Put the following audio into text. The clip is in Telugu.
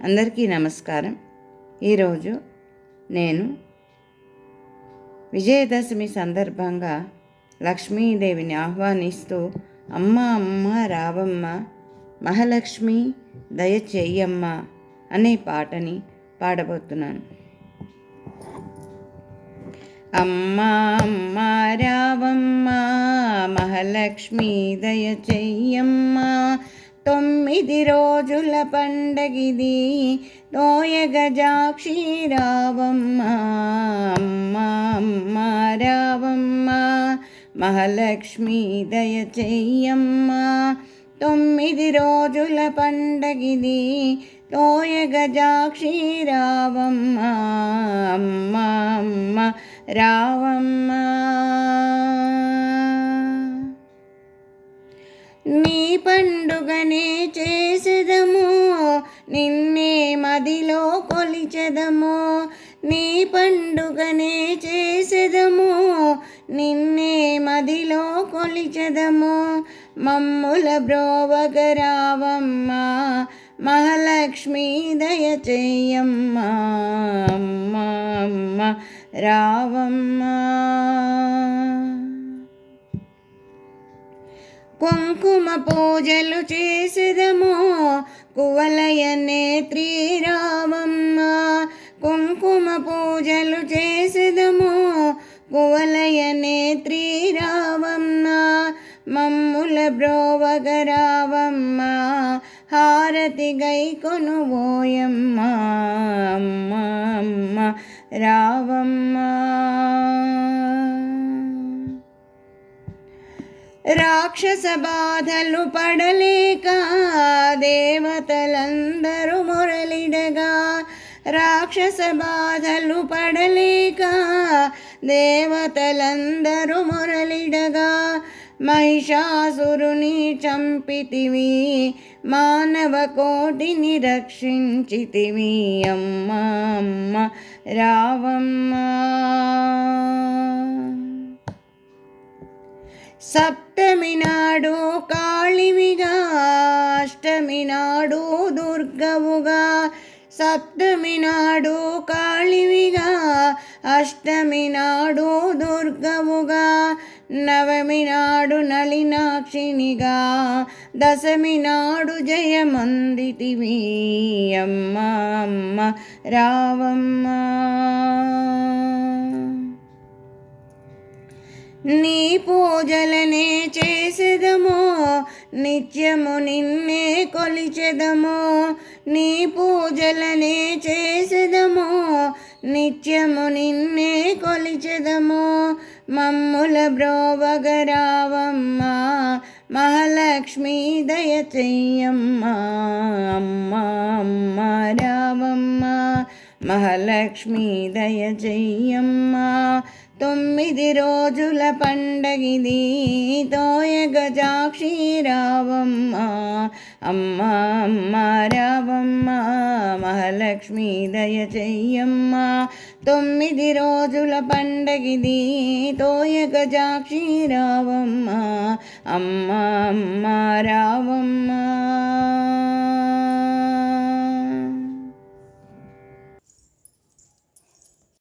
అందరికీ నమస్కారం. ఈరోజు నేను విజయదశమి సందర్భంగా లక్ష్మీదేవిని ఆహ్వానిస్తూ అమ్మ అమ్మ రావమ్మ మహాలక్ష్మి దయ చెయ్యమ్మ అనే పాటని పాడబోతున్నాను. అమ్మ అమ్మ రావమ్మ మహాలక్ష్మి దయ చెయ్యమ్మ, 9 రోజుల పండగిది తోయగజాక్షి రావమ్మ. అమ్మ అమ్మ రావమ్మ మహాలక్ష్మి దయ చెయ్యమ్మ, 9 రోజుల పండగిది తోయగజాక్షి రావమ్మ. అమ్మ అమ్మ రావమ్మ, నీ పండుగనే చేసెదము, నిన్నే మదిలో కొలిచెదము. నీ పండుగనే చేసెదము, నిన్నే మదిలో కొలిచెదము. మమ్ముల బ్రోవగ రావమ్మ మహాలక్ష్మి దయ చెయ్యమ్మ. అమ్మ అమ్మ రావమ్మ, కుంకుమ పూజలు చేసెదము కువలయ నేత్రి రావమ్మ. కుంకుమ పూజలు చేసెదము కువలయ నేత్రి రావమ్మ. మమ్ముల బ్రోవగ రావమ్మ హారతి గై కొనువోయమ్మ. అమ్మ అమ్మ రావమ్మ, రాక్షస బాధలు పడలేక దేవతలందరూ మురళిడగా. రాక్షస బాధలు పడలేక దేవతలందరూ మురళిడగా. మహిషాసురుని చంపితివి, మానవ కోటిని రక్షించితివి. అమ్మ అమ్మ రావమ్మ, సప్తమి నాడు కాళివిగా, అష్టమి నాడు దుర్గవుగా. సప్తమి నాడు కాళివిగా, అష్టమి నాడు దుర్గవుగా. నవమి నాడు నళినాక్షినిగా, దశమి నాడు జయమందితివి. అమ్మ అమ్మ రావమ్మ, నీ పూజలనే చేసెదము, నిత్యము నిన్నే కొలిచెదము. నీ పూజలనే చేసెదము, నిత్యము నిన్నే కొలిచెదము. మమ్ముల బ్రోవగ రావమ్మ మహాలక్ష్మి దయ చెయ్యమ్మ. అమ్మ అమ్మ రావమ్మ మహాలక్ష్మి దయ చెయ్యమ్మ, 9 రోజుల పండగిది తోయగజాక్షి రావమ్మ. అమ్మ అమ్మ రావమ్మ మహాలక్ష్మి దయ చెయ్యమ్మ, 9 రోజుల పండగిది తోయగజాక్షి రావమ్మ. అమ్మ అమ్మ రావమ్మ.